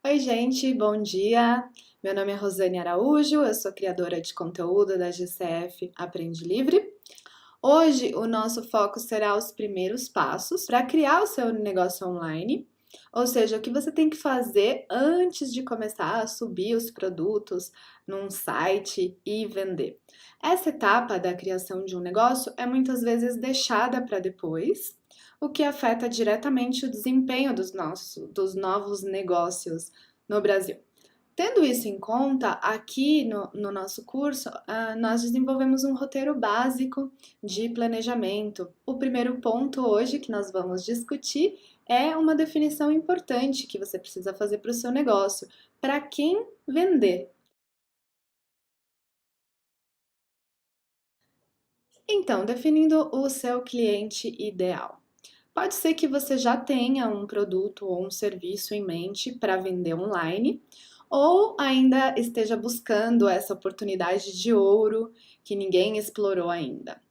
Oi, gente, bom dia. Meu nome é Rosane Araújo, eu sou criadora de conteúdo da GCF Aprende Livre. Hoje o nosso foco será os primeiros passos para criar o seu negócio online, ou seja, o que você tem que fazer antes de começar a subir os produtos num site e vender. Essa etapa da criação de um negócio é muitas vezes deixada para depois, o que afeta diretamente o desempenho dos novos negócios no Brasil. Tendo isso em conta, aqui no nosso curso, nós desenvolvemos um roteiro básico de planejamento. O primeiro ponto hoje que nós vamos discutir é uma definição importante que você precisa fazer para o seu negócio. Para quem vender? Então, definindo o seu cliente ideal. Pode ser que você já tenha um produto ou um serviço em mente para vender online, ou ainda esteja buscando essa oportunidade de ouro que ninguém explorou ainda.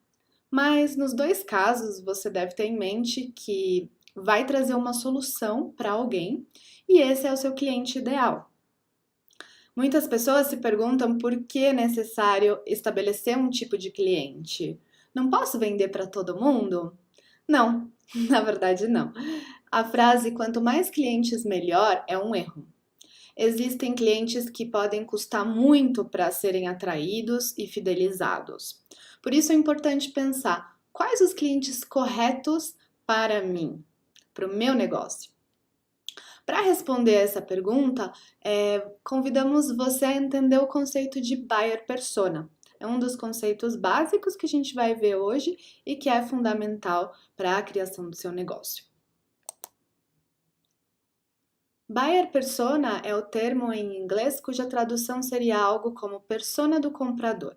Mas nos dois casos, você deve ter em mente que vai trazer uma solução para alguém e esse é o seu cliente ideal. Muitas pessoas se perguntam por que é necessário estabelecer um tipo de cliente. Não posso vender para todo mundo? Não, na verdade não. A frase quanto mais clientes melhor é um erro. Existem clientes que podem custar muito para serem atraídos e fidelizados. Por isso é importante pensar quais os clientes corretos para mim, para o meu negócio. Para responder essa pergunta, convidamos você a entender o conceito de buyer persona. É um dos conceitos básicos que a gente vai ver hoje e que é fundamental para a criação do seu negócio. Buyer persona é o termo em inglês cuja tradução seria algo como persona do comprador.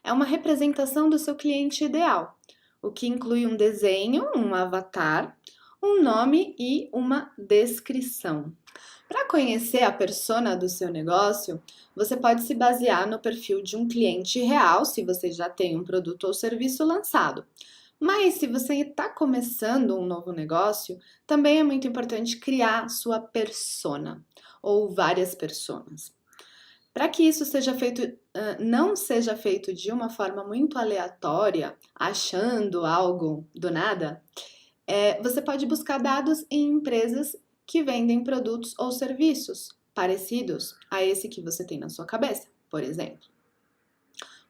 É uma representação do seu cliente ideal, o que inclui um desenho, um avatar, um nome e uma descrição. Para conhecer a persona do seu negócio, você pode se basear no perfil de um cliente real, se você já tem um produto ou serviço lançado. Mas se você está começando um novo negócio, também é muito importante criar sua persona ou várias personas. Para que isso seja feito, não seja feito de uma forma muito aleatória, achando algo do nada, você pode buscar dados em empresas que vendem produtos ou serviços parecidos a esse que você tem na sua cabeça, por exemplo.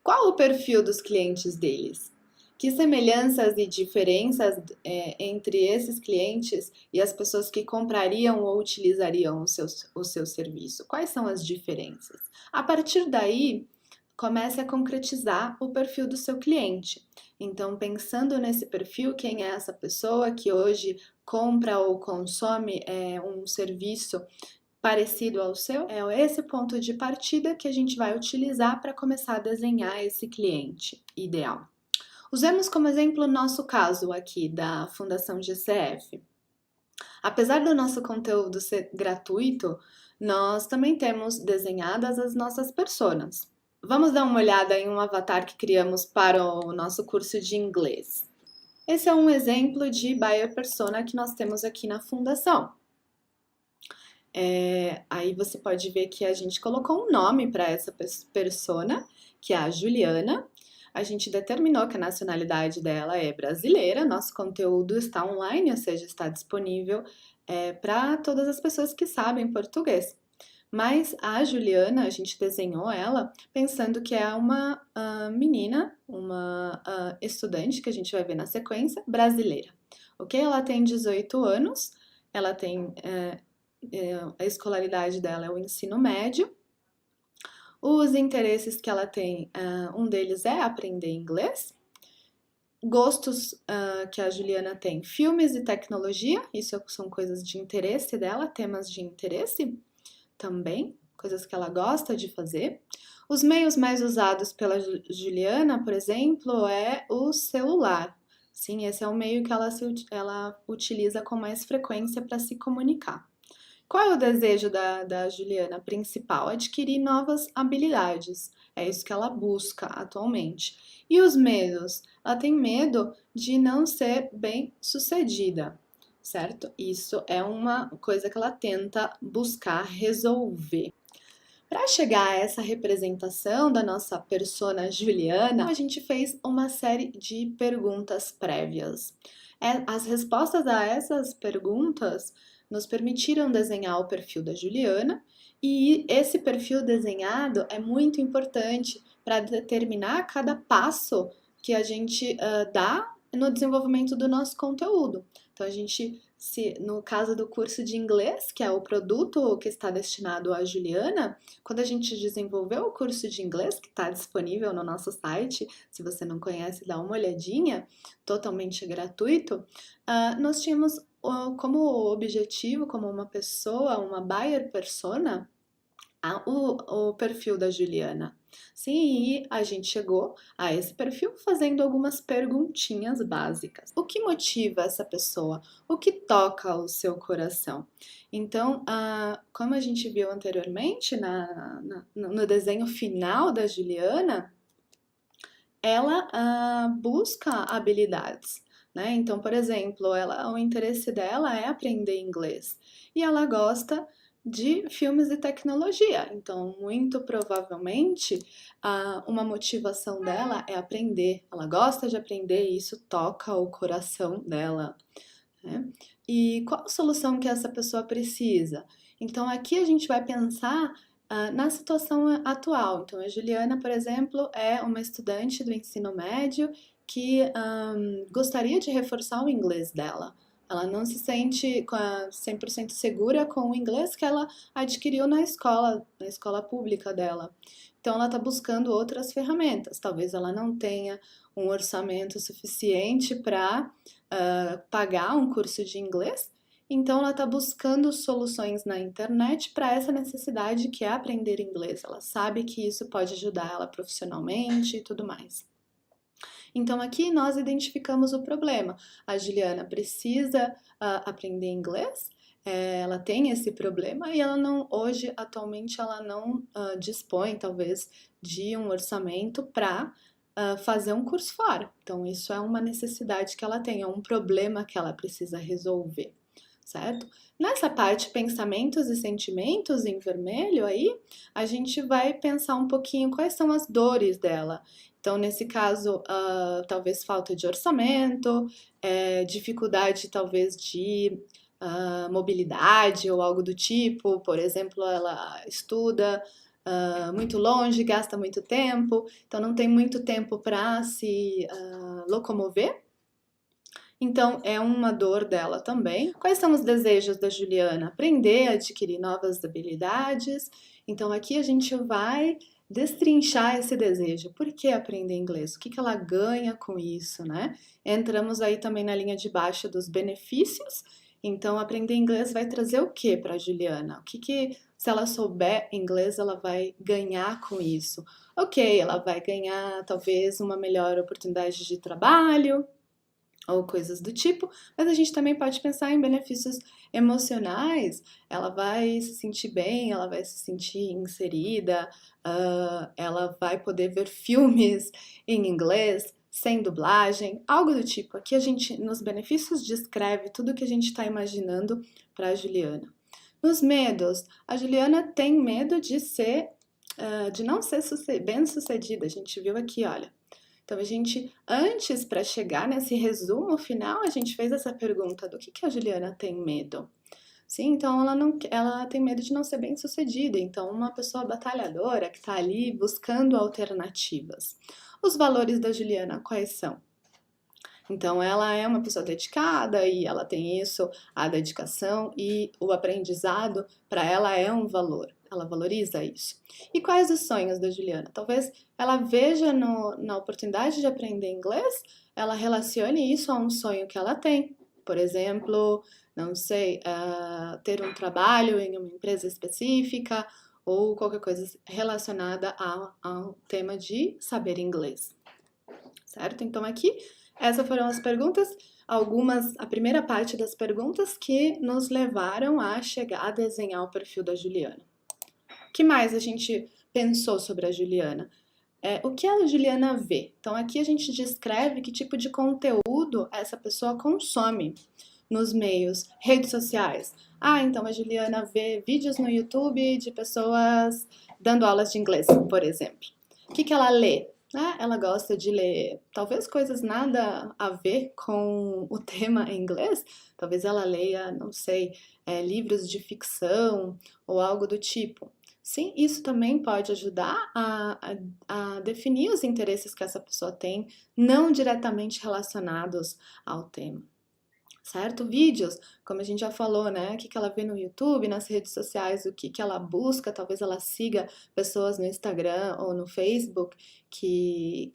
Qual o perfil dos clientes deles? Que semelhanças e diferenças entre esses clientes e as pessoas que comprariam ou utilizariam o seu serviço? Quais são as diferenças? A partir daí, comece a concretizar o perfil do seu cliente. Então, pensando nesse perfil, quem é essa pessoa que hoje compra ou consome um serviço parecido ao seu, é esse ponto de partida que a gente vai utilizar para começar a desenhar esse cliente ideal. Usemos como exemplo o nosso caso aqui da Fundação GCF. Apesar do nosso conteúdo ser gratuito, nós também temos desenhadas as nossas personas. Vamos dar uma olhada em um avatar que criamos para o nosso curso de inglês. Esse é um exemplo de buyer persona que nós temos aqui na Fundação. Aí você pode ver que a gente colocou um nome para essa persona, que é a Juliana. A gente determinou que a nacionalidade dela é brasileira, nosso conteúdo está online, ou seja, está disponível para todas as pessoas que sabem português. Mas a Juliana, a gente desenhou ela pensando que é uma menina, uma estudante, que a gente vai ver na sequência, brasileira. Ok? Ela tem 18 anos, ela tem a escolaridade dela é o ensino médio. Os interesses que ela tem, um deles é aprender inglês. Gostos que a Juliana tem, filmes e tecnologia, isso são coisas de interesse dela, temas de interesse também, coisas que ela gosta de fazer. Os meios mais usados pela Juliana, por exemplo, é o celular. Sim, esse é o meio que ela utiliza com mais frequência para se comunicar. Qual é o desejo da Juliana principal? Adquirir novas habilidades. É isso que ela busca atualmente. E os medos? Ela tem medo de não ser bem sucedida. certo? Isso é uma coisa que ela tenta buscar resolver. Para chegar a essa representação da nossa persona Juliana, a gente fez uma série de perguntas prévias. As respostas a essas perguntas nos permitiram desenhar o perfil da Juliana, e esse perfil desenhado é muito importante para determinar cada passo que a gente dá no desenvolvimento do nosso conteúdo. Então, a gente, no caso do curso de inglês, que é o produto que está destinado à Juliana, quando a gente desenvolveu o curso de inglês, que está disponível no nosso site, se você não conhece, dá uma olhadinha, totalmente gratuito, nós tínhamos como objetivo, como uma pessoa, uma buyer persona, o perfil da Juliana. Sim, e a gente chegou a esse perfil fazendo algumas perguntinhas básicas. O que motiva essa pessoa? O que toca o seu coração? Então, como a gente viu anteriormente no desenho final da Juliana, ela busca habilidades. Né? Então, por exemplo, o interesse dela é aprender inglês e ela gosta de filmes e tecnologia. Então, muito provavelmente, uma motivação dela é aprender. Ela gosta de aprender e isso toca o coração dela. Né? E qual a solução que essa pessoa precisa? Então, aqui a gente vai pensar na situação atual. Então, a Juliana, por exemplo, é uma estudante do ensino médio que gostaria de reforçar o inglês dela. Ela não se sente 100% segura com o inglês que ela adquiriu na escola pública dela. Então, ela está buscando outras ferramentas. Talvez ela não tenha um orçamento suficiente para pagar um curso de inglês. Então, ela está buscando soluções na internet para essa necessidade que é aprender inglês. Ela sabe que isso pode ajudar ela profissionalmente e tudo mais. Então, aqui nós identificamos o problema. A Juliana precisa aprender inglês, ela tem esse problema e ela não, hoje, atualmente, ela não dispõe, talvez, de um orçamento para fazer um curso fora. Então, isso é uma necessidade que ela tem, é um problema que ela precisa resolver, certo? Nessa parte, pensamentos e sentimentos, em vermelho aí, a gente vai pensar um pouquinho quais são as dores dela. Então, nesse caso, talvez falta de orçamento, dificuldade talvez de mobilidade ou algo do tipo. Por exemplo, ela estuda muito longe, gasta muito tempo, então não tem muito tempo para se locomover. Então, é uma dor dela também. Quais são os desejos da Juliana? Aprender, adquirir novas habilidades. Então, aqui a gente vai destrinchar esse desejo. Por que aprender inglês? O que ela ganha com isso, né? Entramos aí também na linha de baixo dos benefícios. Então, aprender inglês vai trazer o que para a Juliana? O que, se ela souber inglês, ela vai ganhar com isso? Ok, ela vai ganhar talvez uma melhor oportunidade de trabalho, ou coisas do tipo, mas a gente também pode pensar em benefícios emocionais. Ela vai se sentir bem, ela vai se sentir inserida, ela vai poder ver filmes em inglês, sem dublagem, algo do tipo. Aqui a gente, nos benefícios, descreve tudo que a gente está imaginando para a Juliana. Nos medos, a Juliana tem medo de não ser bem sucedida. A gente viu aqui, olha. Então, a gente, antes, para chegar nesse resumo final, a gente fez essa pergunta do que a Juliana tem medo. Sim, então ela tem medo de não ser bem sucedida. Então, uma pessoa batalhadora que está ali buscando alternativas. Os valores da Juliana, quais são? Então, ela é uma pessoa dedicada e ela tem isso, a dedicação e o aprendizado, para ela é um valor. Ela valoriza isso. E quais os sonhos da Juliana? Talvez ela veja na oportunidade de aprender inglês, ela relacione isso a um sonho que ela tem. Por exemplo, não sei, ter um trabalho em uma empresa específica ou qualquer coisa relacionada ao tema de saber inglês. Certo? Então, aqui, essas foram as perguntas, a primeira parte das perguntas que nos levaram a chegar a desenhar o perfil da Juliana. O que mais a gente pensou sobre a Juliana? O que a Juliana vê? Então, aqui a gente descreve que tipo de conteúdo essa pessoa consome. nos meios, redes sociais. Ah, então a Juliana vê vídeos no YouTube de pessoas dando aulas de inglês, por exemplo. O que ela lê? Ah, ela gosta de ler talvez coisas nada a ver com o tema em inglês. Talvez ela leia, não sei, livros de ficção ou algo do tipo. Sim, isso também pode ajudar a definir os interesses que essa pessoa tem, não diretamente relacionados ao tema. Certo? Vídeos, como a gente já falou, né? O que ela vê no YouTube, nas redes sociais, o que ela busca, talvez ela siga pessoas no Instagram ou no Facebook que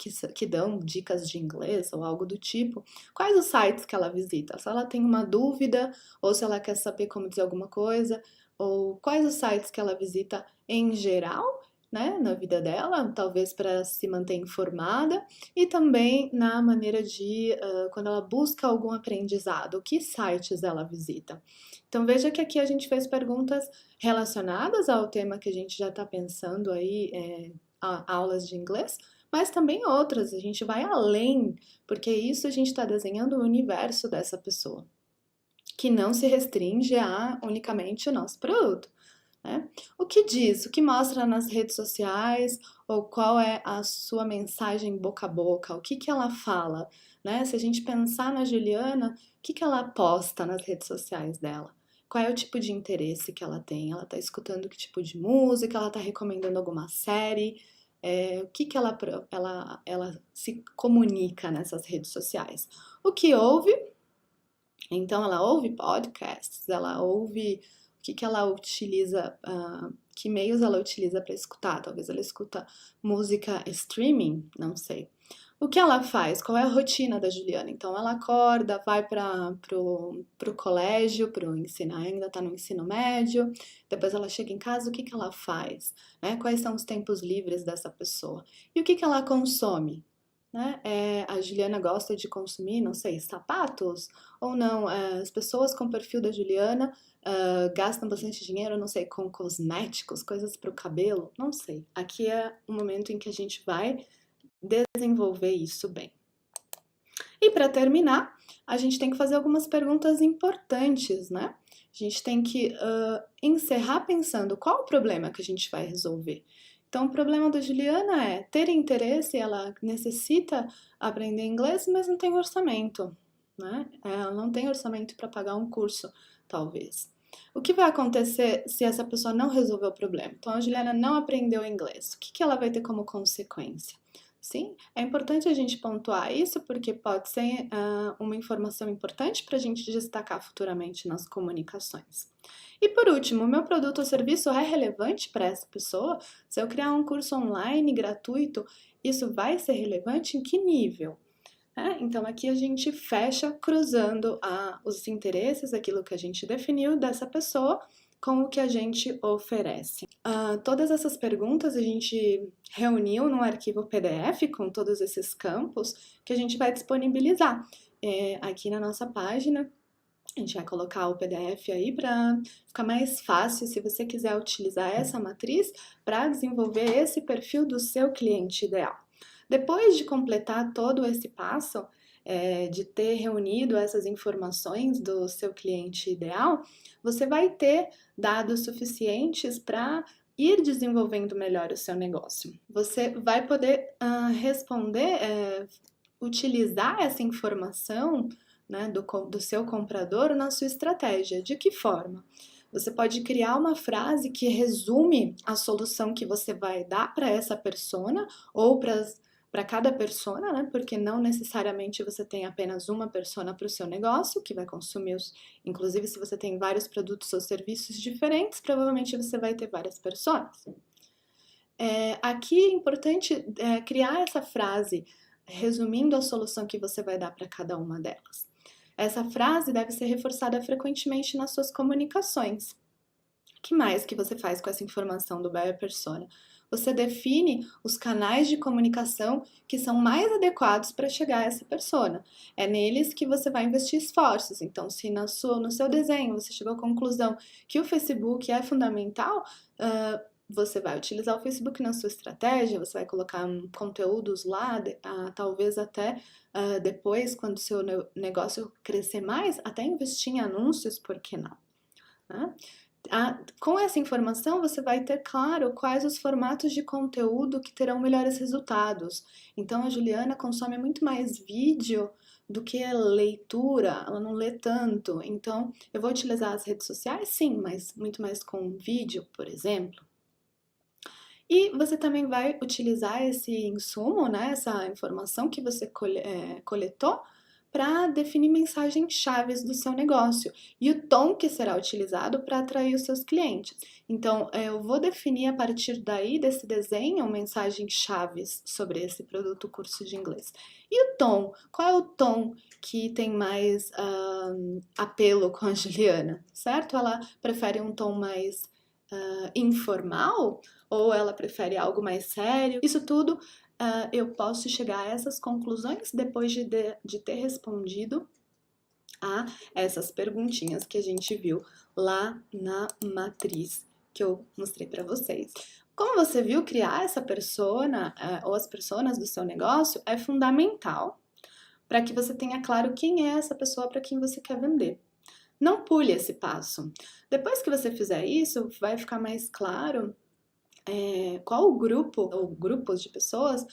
dão dicas de inglês ou algo do tipo. Quais os sites que ela visita? Se ela tem uma dúvida ou se ela quer saber como dizer alguma coisa, ou quais os sites que ela visita em geral, né, na vida dela, talvez para se manter informada, e também na maneira de, quando ela busca algum aprendizado, que sites ela visita. Então veja que aqui a gente fez perguntas relacionadas ao tema que a gente já está pensando aí, aulas de inglês, mas também outras, a gente vai além, porque isso a gente está desenhando o universo dessa pessoa, que não se restringe a unicamente o nosso produto. Né? O que diz, o que mostra nas redes sociais, ou qual é a sua mensagem boca a boca, o que ela fala, né? Se a gente pensar na Juliana, o que ela posta nas redes sociais dela? Qual é o tipo de interesse que ela tem? Ela está escutando que tipo de música? Ela está recomendando alguma série? O que ela se comunica nessas redes sociais? O que ouve? Então, ela ouve podcasts, ela ouve o que ela utiliza, que meios ela utiliza para escutar. Talvez ela escuta música streaming, não sei. O que ela faz? Qual é a rotina da Juliana? Então, ela acorda, vai para o colégio, para o ensino, ainda está no ensino médio, depois ela chega em casa, o que ela faz? Né? Quais são os tempos livres dessa pessoa? E o que ela consome? Né? A Juliana gosta de consumir, não sei, sapatos ou não? As pessoas com o perfil da Juliana gastam bastante dinheiro, não sei, com cosméticos, coisas para o cabelo, não sei. Aqui é o momento em que a gente vai desenvolver isso bem. E para terminar, a gente tem que fazer algumas perguntas importantes, né? A gente tem que encerrar pensando qual o problema que a gente vai resolver. Então, o problema da Juliana é ter interesse, ela necessita aprender inglês, mas não tem orçamento, né? Ela não tem orçamento para pagar um curso, talvez. O que vai acontecer se essa pessoa não resolver o problema? Então, a Juliana não aprendeu inglês. O que ela vai ter como consequência? Sim, é importante a gente pontuar isso porque pode ser uma informação importante para a gente destacar futuramente nas comunicações. E por último, o meu produto ou serviço é relevante para essa pessoa? Se eu criar um curso online gratuito, isso vai ser relevante em que nível? Então aqui a gente fecha cruzando os interesses, aquilo que a gente definiu dessa pessoa com o que a gente oferece. Todas essas perguntas a gente reuniu num arquivo PDF com todos esses campos que a gente vai disponibilizar aqui na nossa página. A gente vai colocar o PDF aí para ficar mais fácil se você quiser utilizar essa matriz para desenvolver esse perfil do seu cliente ideal. Depois de completar todo esse passo, de ter reunido essas informações do seu cliente ideal, você vai ter dados suficientes para ir desenvolvendo melhor o seu negócio. Você vai poder responder, utilizar essa informação, né, do seu comprador na sua estratégia. De que forma? Você pode criar uma frase que resume a solução que você vai dar para essa persona ou para cada persona, né? Porque não necessariamente você tem apenas uma persona para o seu negócio, que vai consumir inclusive se você tem vários produtos ou serviços diferentes, provavelmente você vai ter várias personas. Aqui é importante criar essa frase resumindo a solução que você vai dar para cada uma delas. Essa frase deve ser reforçada frequentemente nas suas comunicações. O que mais que você faz com essa informação do buyer persona? Você define os canais de comunicação que são mais adequados para chegar a essa persona. É neles que você vai investir esforços. Então, se no seu desenho você chegou à conclusão que o Facebook é fundamental, você vai utilizar o Facebook na sua estratégia, você vai colocar conteúdos lá, talvez até depois, quando o seu negócio crescer mais, até investir em anúncios, por que não? Né? Com essa informação, você vai ter claro quais os formatos de conteúdo que terão melhores resultados. Então, a Juliana consome muito mais vídeo do que leitura, ela não lê tanto. Então, eu vou utilizar as redes sociais, sim, mas muito mais com vídeo, por exemplo. E você também vai utilizar esse insumo, né, essa informação que você coletou, para definir mensagens chaves do seu negócio e o tom que será utilizado para atrair os seus clientes. Então, eu vou definir a partir daí, desse desenho, mensagens chaves sobre esse produto, curso de inglês. E o tom? Qual é o tom que tem mais apelo com a Juliana, certo? Ela prefere um tom mais informal ou ela prefere algo mais sério? Isso tudo eu posso chegar a essas conclusões depois de ter respondido a essas perguntinhas que a gente viu lá na matriz que eu mostrei para vocês. Como você viu, criar essa persona ou as personas do seu negócio é fundamental para que você tenha claro quem é essa pessoa para quem você quer vender. Não pule esse passo. Depois que você fizer isso, vai ficar mais claro qual o grupo ou grupos de pessoas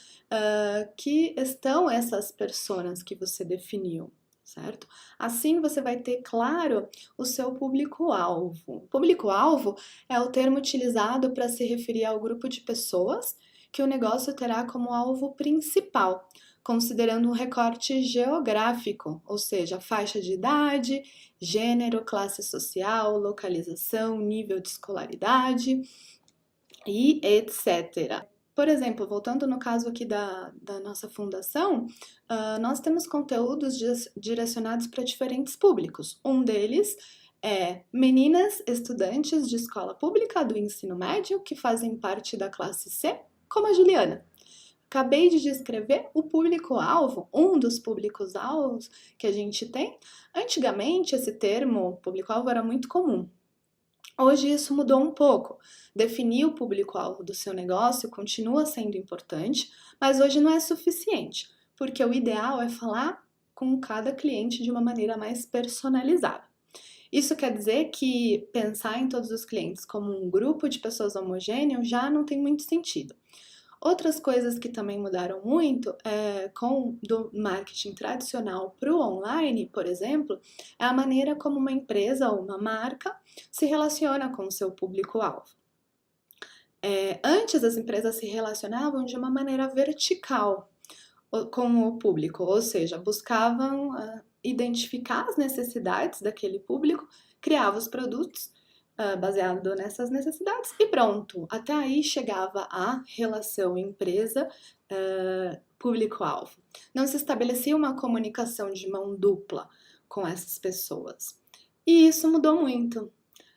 que estão essas personas que você definiu, certo? Assim você vai ter claro o seu público-alvo. Público-alvo é o termo utilizado para se referir ao grupo de pessoas que o negócio terá como alvo principal, considerando um recorte geográfico, ou seja, faixa de idade, gênero, classe social, localização, nível de escolaridade e etc. Por exemplo, voltando no caso aqui da nossa fundação, nós temos conteúdos direcionados para diferentes públicos. Um deles é meninas estudantes de escola pública do ensino médio que fazem parte da classe C, como a Juliana. Acabei de descrever o público-alvo, um dos públicos-alvos que a gente tem. Antigamente, esse termo público-alvo era muito comum. Hoje isso mudou um pouco. Definir o público-alvo do seu negócio continua sendo importante, mas hoje não é suficiente, porque o ideal é falar com cada cliente de uma maneira mais personalizada. Isso quer dizer que pensar em todos os clientes como um grupo de pessoas homogêneo já não tem muito sentido. Outras coisas que também mudaram muito do marketing tradicional para o online, por exemplo, é a maneira como uma empresa ou uma marca se relaciona com o seu público-alvo. Antes, as empresas se relacionavam de uma maneira vertical com o público, ou seja, buscavam identificar as necessidades daquele público, criavam os produtos baseado nessas necessidades e pronto. Até aí chegava a relação empresa público-alvo. Não se estabelecia uma comunicação de mão dupla com essas pessoas. E isso mudou muito.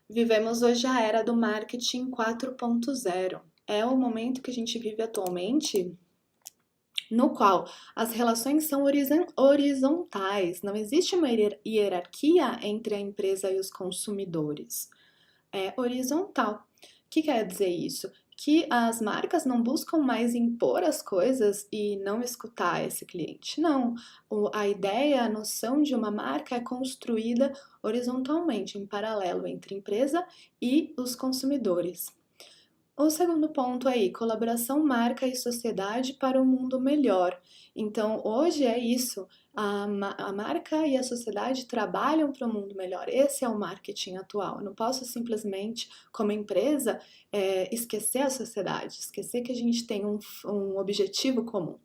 Vivemos hoje a era do marketing 4.0. É o momento que a gente vive atualmente no qual as relações são horizontais, não existe uma hierarquia entre a empresa e os consumidores. É horizontal. O que quer dizer isso? Que as marcas não buscam mais impor as coisas e não escutar esse cliente. Não. A ideia, a noção de uma marca é construída horizontalmente, em paralelo entre a empresa e os consumidores. O segundo ponto aí, colaboração marca e sociedade para um mundo melhor. Então, hoje é isso, a marca e a sociedade trabalham para um mundo melhor. Esse é o marketing atual. Eu não posso simplesmente, como empresa, esquecer a sociedade, esquecer que a gente tem um objetivo comum.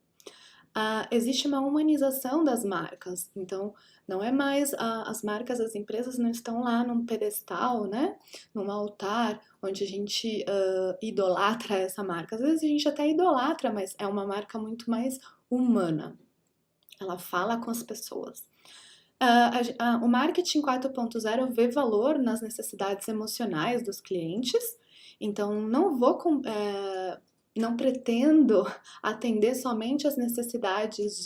Existe uma humanização das marcas, então não é mais as marcas, as empresas não estão lá num pedestal, né, num altar onde a gente idolatra essa marca. Às vezes a gente até idolatra, mas é uma marca muito mais humana. Ela fala com as pessoas. O marketing 4.0 vê valor nas necessidades emocionais dos clientes, então não vou não pretendo atender somente as necessidades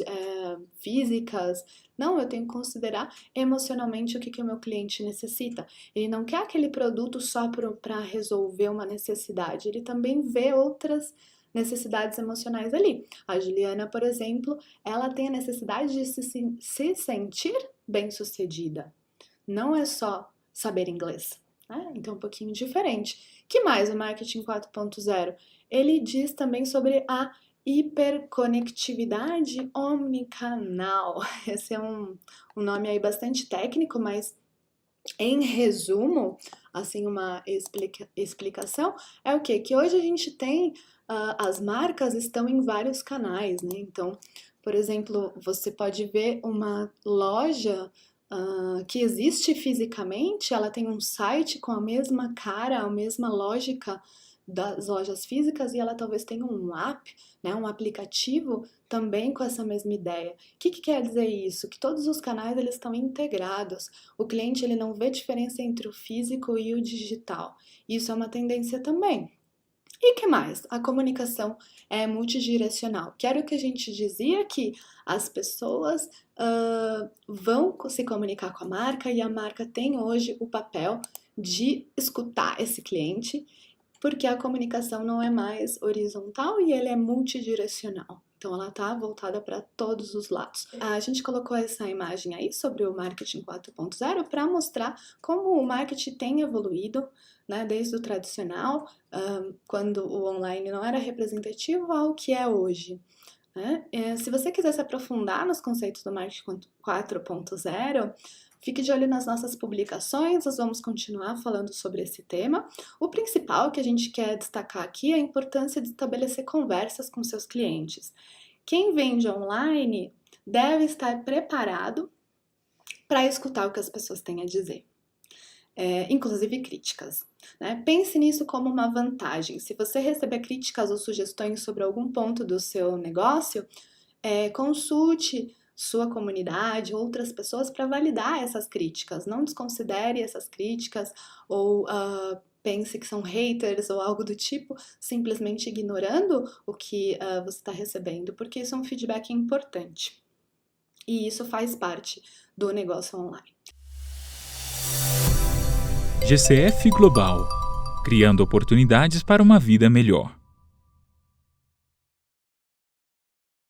físicas. Não, eu tenho que considerar emocionalmente o que o meu cliente necessita. Ele não quer aquele produto só para resolver uma necessidade, ele também vê outras necessidades emocionais ali. A Juliana, por exemplo, ela tem a necessidade de se sentir bem-sucedida. Não é só saber inglês, né? Então é um pouquinho diferente. Que mais o Marketing 4.0? Ele diz também sobre a hiperconectividade omnicanal. Esse é um nome aí bastante técnico, mas em resumo, assim, uma explicação é o quê? Que hoje a gente tem, as marcas estão em vários canais, né? Então, por exemplo, você pode ver uma loja que existe fisicamente, ela tem um site com a mesma cara, a mesma lógica das lojas físicas e ela talvez tenha um app, né, um aplicativo também com essa mesma ideia. O que quer dizer isso? Que todos os canais eles estão integrados. O cliente ele não vê diferença entre o físico e o digital. Isso é uma tendência também. E que mais? A comunicação é multidirecional. Que era o que a gente dizia que as pessoas vão se comunicar com a marca e a marca tem hoje o papel de escutar esse cliente, porque a comunicação não é mais horizontal e ele é multidirecional. Então ela está voltada para todos os lados. A gente colocou essa imagem aí sobre o Marketing 4.0 para mostrar como o marketing tem evoluído, né, desde o tradicional, quando o online não era representativo, ao que é hoje. Né? Se você quiser se aprofundar nos conceitos do Marketing 4.0, fique de olho nas nossas publicações, nós vamos continuar falando sobre esse tema. O principal que a gente quer destacar aqui é a importância de estabelecer conversas com seus clientes. Quem vende online deve estar preparado para escutar o que as pessoas têm a dizer, inclusive críticas. Né? Pense nisso como uma vantagem. Se você receber críticas ou sugestões sobre algum ponto do seu negócio, consulte sua comunidade, outras pessoas para validar essas críticas. Não desconsidere essas críticas ou pense que são haters ou algo do tipo, simplesmente ignorando o que você está recebendo, porque isso é um feedback importante. E isso faz parte do negócio online. GCF Global, criando oportunidades para uma vida melhor.